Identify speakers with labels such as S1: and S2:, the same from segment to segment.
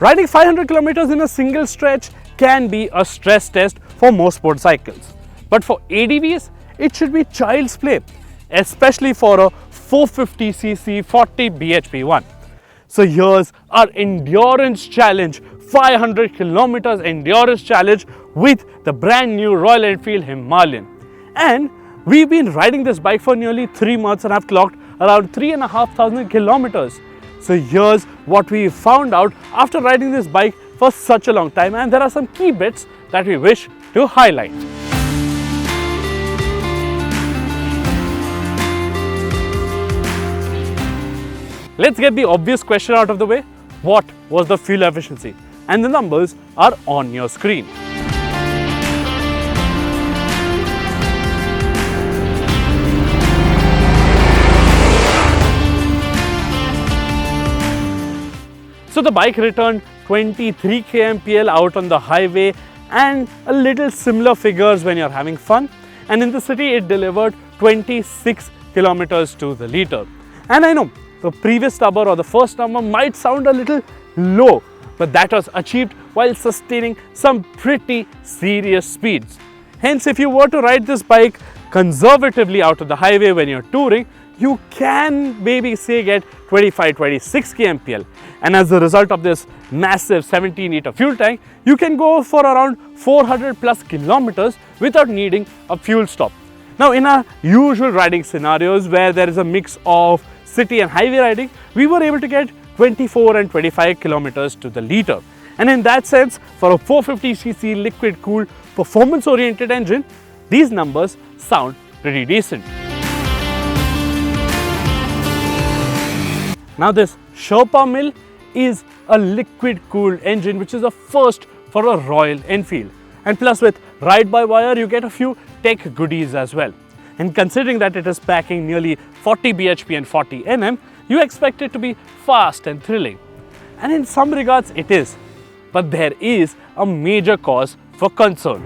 S1: Riding 500 kilometers in a single stretch can be a stress test for most motorcycles. But for ADVs, it should be child's play, especially for a 450cc 40 bhp one. So here's our endurance challenge, 500 kilometers endurance challenge with the brand new Royal Enfield Himalayan. And we've been riding this bike for nearly 3 months and have clocked around 3,500 kilometers. So here's what we found out after riding this bike for such a long time, and there are some key bits that we wish to highlight. Let's get the obvious question out of the way. What was the fuel efficiency? And the numbers are on your screen. So the bike returned 23 kmpl out on the highway and a little similar figures when you're having fun. And in the city, it delivered 26 kilometers to the liter. And I know the previous number or the first number might sound a little low, but that was achieved while sustaining some pretty serious speeds. Hence, if you were to ride this bike conservatively out of the highway when you're touring, you can maybe say get 25-26 kmpl. And as a result of this massive 17-liter fuel tank, you can go for around 400 plus kilometers without needing a fuel stop. Now, in our usual riding scenarios where there is a mix of city and highway riding, we were able to get 24 and 25 kilometers to the liter. And in that sense, for a 450cc liquid-cooled performance-oriented engine, these numbers sound pretty decent. Now, this Sherpa mill is a liquid-cooled engine, which is a first for a Royal Enfield. And plus, with ride-by-wire, you get a few tech goodies as well. And considering that it is packing nearly 40 bhp and 40 Nm, you expect it to be fast and thrilling. And in some regards, it is. But there is a major cause for concern.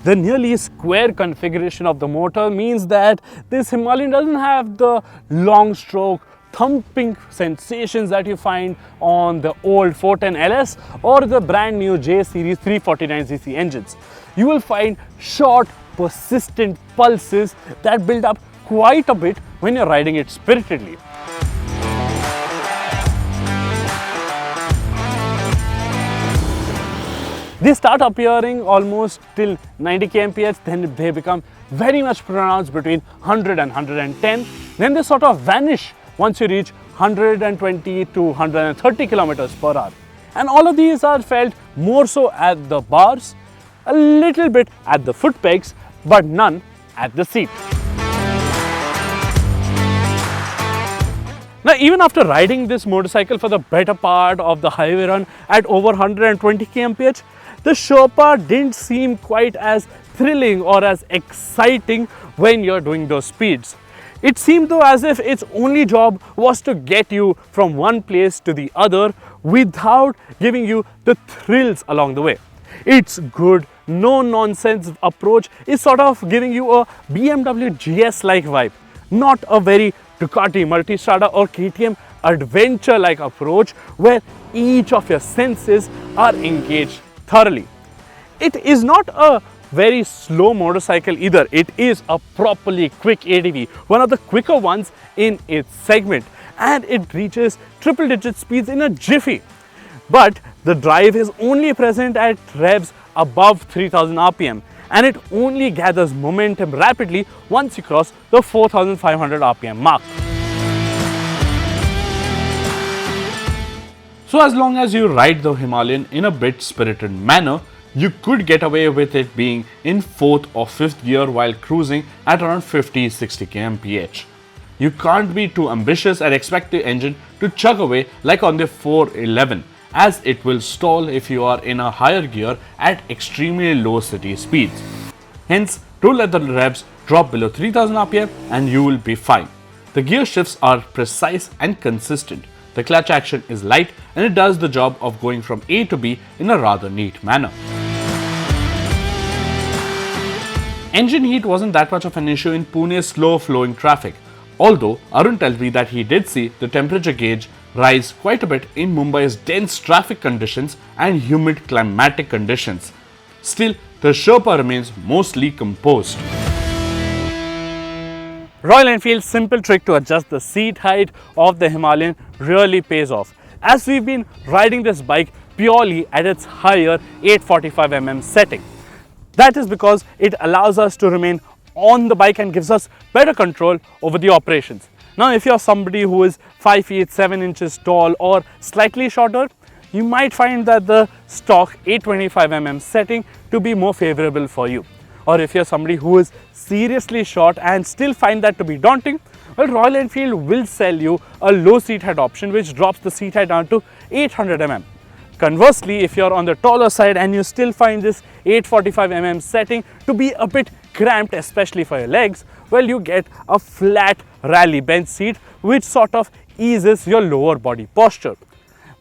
S1: The nearly square configuration of the motor means that this Himalayan doesn't have the long stroke thumping sensations that you find on the old 410 LS or the brand new J series 349cc engines. You will find short, persistent pulses that build up quite a bit when you're riding it spiritedly. They start appearing almost till 90 kmph, then they become very much pronounced between 100 and 110. Then they sort of vanish once you reach 120 to 130 kilometers per hour. And all of these are felt more so at the bars, a little bit at the foot pegs, but none at the seat. Now, even after riding this motorcycle for the better part of the highway run at over 120 kmph, the Sherpa didn't seem quite as thrilling or as exciting when you're doing those speeds. It seemed though as if its only job was to get you from one place to the other without giving you the thrills along the way. Its good, no-nonsense approach is sort of giving you a BMW GS-like vibe, not a very Ducati Multistrada or KTM adventure-like approach where each of your senses are engaged thoroughly. It is not a very slow motorcycle either. It is a properly quick ADV, one of the quicker ones in its segment, and it reaches triple-digit speeds in a jiffy. But the drive is only present at revs above 3000 RPM, and it only gathers momentum rapidly once you cross the 4500 RPM mark. So as long as you ride the Himalayan in a bit spirited manner, you could get away with it being in 4th or 5th gear while cruising at around 50-60 kmph. You can't be too ambitious and expect the engine to chug away like on the 411, as it will stall if you are in a higher gear at extremely low city speeds. Hence, do let the revs drop below 3000 RPM and you will be fine. The gear shifts are precise and consistent. The clutch action is light and it does the job of going from A to B in a rather neat manner. Engine heat wasn't that much of an issue in Pune's slow flowing traffic, although Arun tells me that he did see the temperature gauge rise quite a bit in Mumbai's dense traffic conditions and humid climatic conditions. Still, the Sherpa remains mostly composed. Royal Enfield's simple trick to adjust the seat height of the Himalayan really pays off, as we've been riding this bike purely at its higher 845mm setting. That is because it allows us to remain on the bike and gives us better control over the operations. Now, if you're somebody who is 5 feet 7 inches tall or slightly shorter, you might find that the stock 825mm setting to be more favorable for you. Or if you're somebody who is seriously short and still find that to be daunting, well, Royal Enfield will sell you a low seat height option which drops the seat height down to 800mm. Conversely, if you're on the taller side and you still find this 845mm setting to be a bit cramped, especially for your legs, well, you get a flat rally bench seat which sort of eases your lower body posture.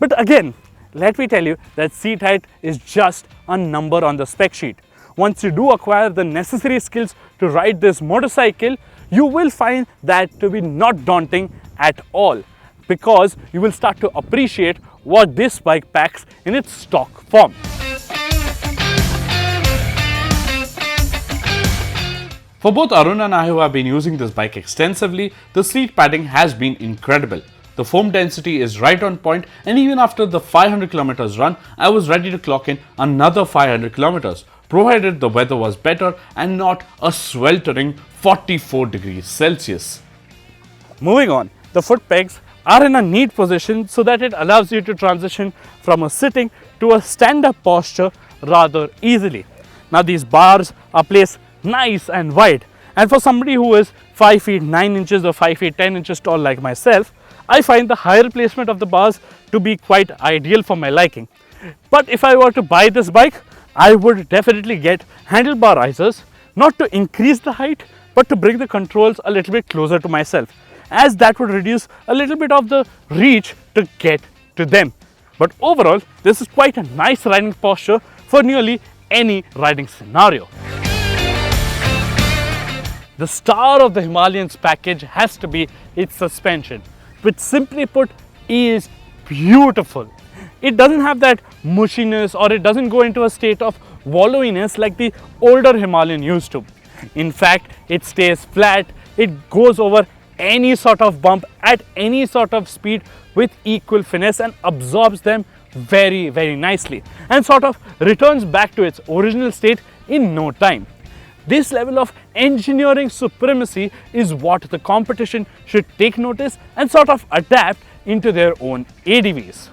S1: But again, let me tell you that seat height is just a number on the spec sheet. Once you do acquire the necessary skills to ride this motorcycle, you will find that to be not daunting at all, because you will start to appreciate what this bike packs in its stock form. For both Arun and I, who have been using this bike extensively, the seat padding has been incredible. The foam density is right on point, and even after the 500 kilometers run, I was ready to clock in another 500 kilometers, provided the weather was better and not a sweltering 44 degrees Celsius. Moving on, the foot pegs are in a neat position so that it allows you to transition from a sitting to a stand-up posture rather easily. Now, these bars are placed nice and wide, and for somebody who is 5 feet 9 inches or 5 feet 10 inches tall like myself, I find the higher placement of the bars to be quite ideal for my liking. But if I were to buy this bike, I would definitely get handlebar risers, not to increase the height, but to bring the controls a little bit closer to myself, as that would reduce a little bit of the reach to get to them. But overall, this is quite a nice riding posture for nearly any riding scenario. The star of the Himalayans package has to be its suspension, which simply put is beautiful. It doesn't have that mushiness, or it doesn't go into a state of wallowiness like the older Himalayan used to. In fact, it stays flat, it goes over any sort of bump at any sort of speed with equal finesse and absorbs them very, very nicely, and sort of returns back to its original state in no time. This level of engineering supremacy is what the competition should take notice and sort of adapt into their own ADVs.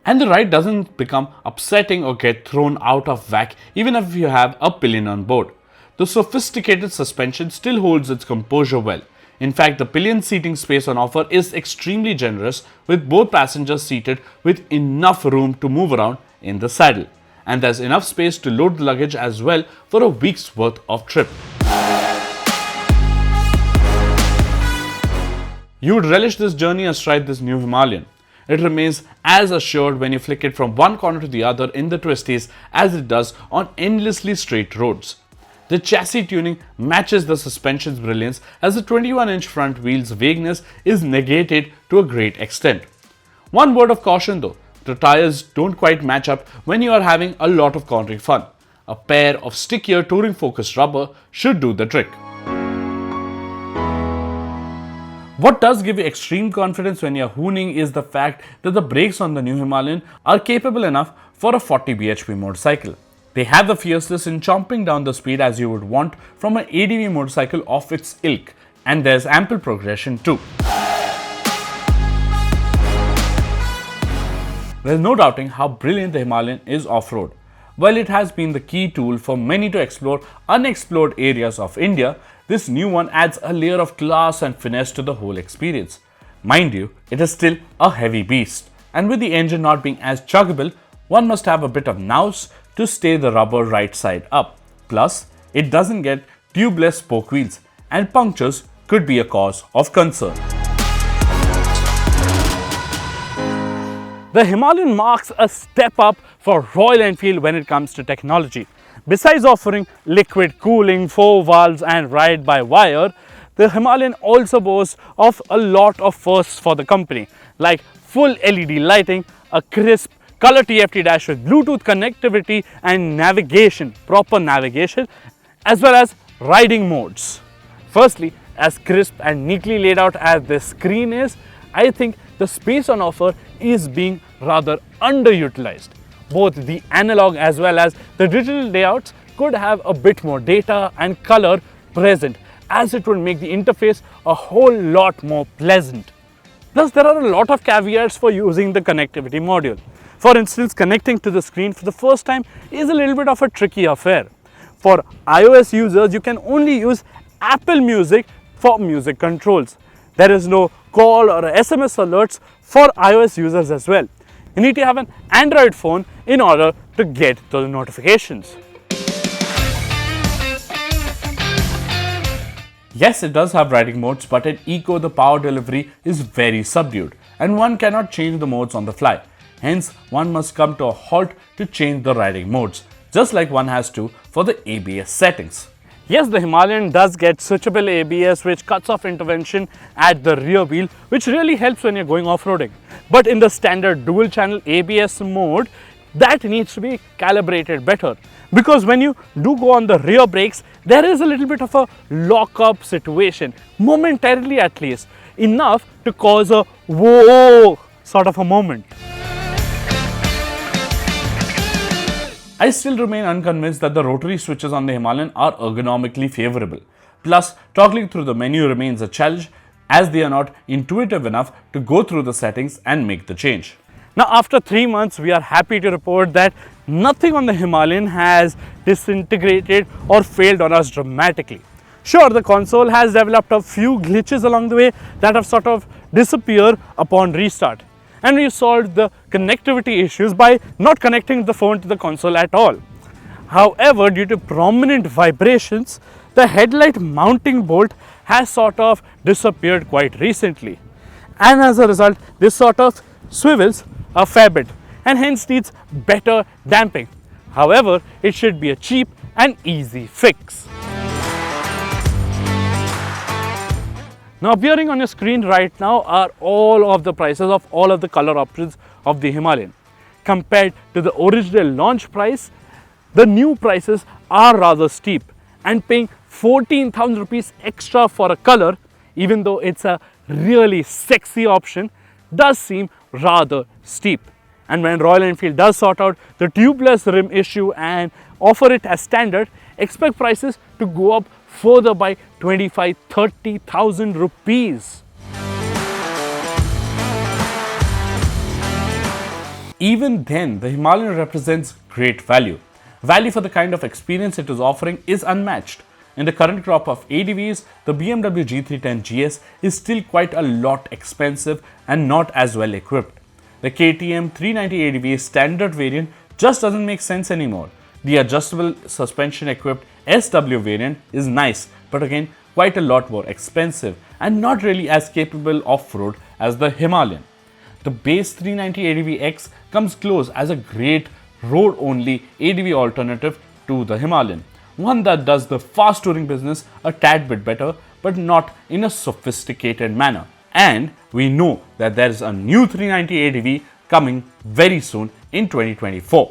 S1: And the ride doesn't become upsetting or get thrown out of whack even if you have a Pillion on board. The sophisticated suspension still holds its composure well. In fact, the Pillion seating space on offer is extremely generous, with both passengers seated with enough room to move around in the saddle. And there's enough space to load the luggage as well for a week's worth of trip. You would relish this journey astride this new Himalayan. It remains as assured when you flick it from one corner to the other in the twisties as it does on endlessly straight roads. The chassis tuning matches the suspension's brilliance, as the 21-inch front wheel's vagueness is negated to a great extent. One word of caution though, the tires don't quite match up when you are having a lot of cornering fun. A pair of stickier touring focused rubber should do the trick. What does give you extreme confidence when you're hooning is the fact that the brakes on the new Himalayan are capable enough for a 40 bhp motorcycle. They have the fierceness in chomping down the speed as you would want from an ADV motorcycle of its ilk, and there's ample progression too. There's no doubting how brilliant the Himalayan is off-road. While it has been the key tool for many to explore unexplored areas of India, this new one adds a layer of class and finesse to the whole experience. Mind you, it is still a heavy beast, and with the engine not being as chuggable, one must have a bit of nous to stay the rubber right side up. Plus, it doesn't get tubeless spoke wheels, and punctures could be a cause of concern. The Himalayan marks a step up for Royal Enfield when it comes to technology. Besides offering liquid cooling, 4 valves and ride-by-wire, the Himalayan also boasts of a lot of firsts for the company, like full LED lighting, a crisp color TFT dash with Bluetooth connectivity and navigation, proper navigation, as well as riding modes. Firstly, as crisp and neatly laid out as this screen is, I think the space on offer is being rather underutilized. Both the analog as well as the digital layouts could have a bit more data and color present, as it would make the interface a whole lot more pleasant. Plus, there are a lot of caveats for using the connectivity module. For instance, connecting to the screen for the first time is a little bit of a tricky affair. For iOS users, you can only use Apple Music for music controls. There is no call or SMS alerts for iOS users as well. You need to have an Android phone in order to get those notifications. Yes, it does have riding modes, but at Eco the power delivery is very subdued and one cannot change the modes on the fly. Hence, one must come to a halt to change the riding modes, just like one has to for the ABS settings. Yes, the Himalayan does get switchable ABS, which cuts off intervention at the rear wheel, which really helps when you're going off-roading. But in the standard dual channel ABS mode, that needs to be calibrated better. Because when you do go on the rear brakes, there is a little bit of a lock-up situation, momentarily at least, enough to cause a whoa sort of a moment. I still remain unconvinced that the rotary switches on the Himalayan are ergonomically favorable. Plus, toggling through the menu remains a challenge as they are not intuitive enough to go through the settings and make the change. Now, after 3 months, we are happy to report that nothing on the Himalayan has disintegrated or failed on us dramatically. Sure, the console has developed a few glitches along the way that have sort of disappeared upon restart. And we solved the connectivity issues by not connecting the phone to the console at all. However, due to prominent vibrations, the headlight mounting bolt has sort of disappeared quite recently. And as a result, this sort of swivels a fair bit and hence needs better damping. However, it should be a cheap and easy fix. Now, appearing on your screen right now are all of the prices of all of the color options of the Himalayan. Compared to the original launch price, the new prices are rather steep, and paying 14,000 rupees extra for a color, even though it's a really sexy option, does seem rather steep. And when Royal Enfield does sort out the tubeless rim issue and offer it as standard, expect prices to go up further by 25,000-30,000 rupees. Even then, the Himalayan represents great value. Value for the kind of experience it is offering is unmatched. In the current crop of ADVs, the BMW G310 GS is still quite a lot expensive and not as well equipped. The KTM 390 ADV standard variant just doesn't make sense anymore. The adjustable suspension equipped SW variant is nice, but again quite a lot more expensive and not really as capable off-road as the Himalayan. The base 390 ADV X comes close as a great road-only ADV alternative to the Himalayan, one that does the fast touring business a tad bit better, but not in a sophisticated manner. And we know that there is a new 390 ADV coming very soon in 2024.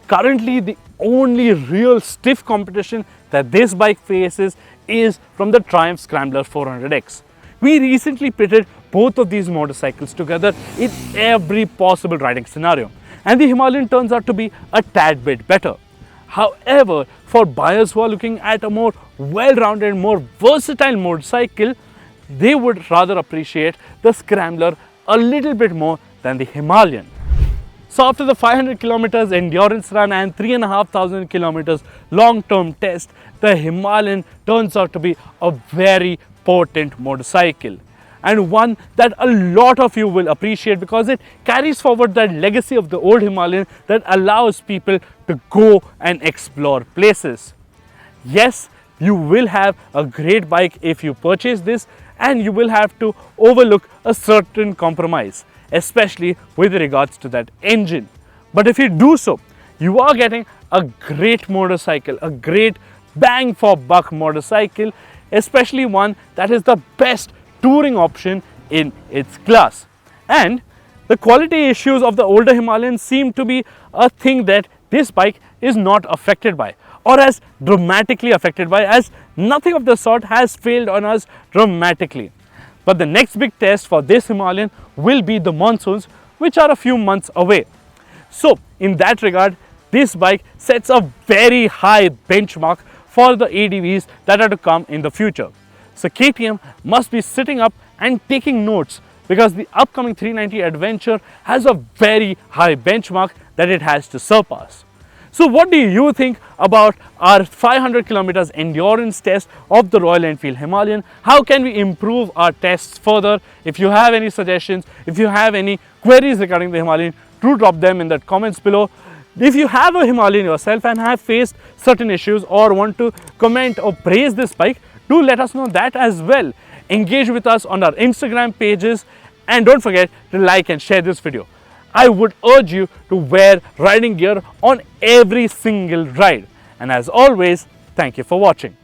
S1: Currently, the only real stiff competition that this bike faces is from the Triumph Scrambler 400X. We recently pitted both of these motorcycles together in every possible riding scenario, and the Himalayan turns out to be a tad bit better. However, for buyers who are looking at a more well-rounded, more versatile motorcycle, they would rather appreciate the Scrambler a little bit more than the Himalayan. So after the 500 kilometers endurance run and 3,500 kilometers long-term test, the Himalayan turns out to be a very potent motorcycle, and one that a lot of you will appreciate because it carries forward that legacy of the old Himalayan that allows people to go and explore places. Yes, you will have a great bike if you purchase this, and you will have to overlook a certain compromise, especially with regards to that engine. But if you do so, you are getting a great motorcycle, a great bang for buck motorcycle, especially one that is the best touring option in its class. And the quality issues of the older Himalayans seem to be a thing that this bike is not affected by, or as dramatically affected by, as nothing of the sort has failed on us dramatically. But the next big test for this Himalayan will be the monsoons, which are a few months away. So in that regard, this bike sets a very high benchmark for the ADVs that are to come in the future. So KTM must be sitting up and taking notes, because the upcoming 390 adventure has a very high benchmark that it has to surpass. So what do you think about our 500 kilometers endurance test of the Royal Enfield Himalayan? How can we improve our tests further? If you have any suggestions, if you have any queries regarding the Himalayan, do drop them in the comments below. If you have a Himalayan yourself and have faced certain issues or want to comment or praise this bike, do let us know that as well. Engage with us on our Instagram pages, and don't forget to like and share this video. I would urge you to wear riding gear on every single ride. And as always, thank you for watching.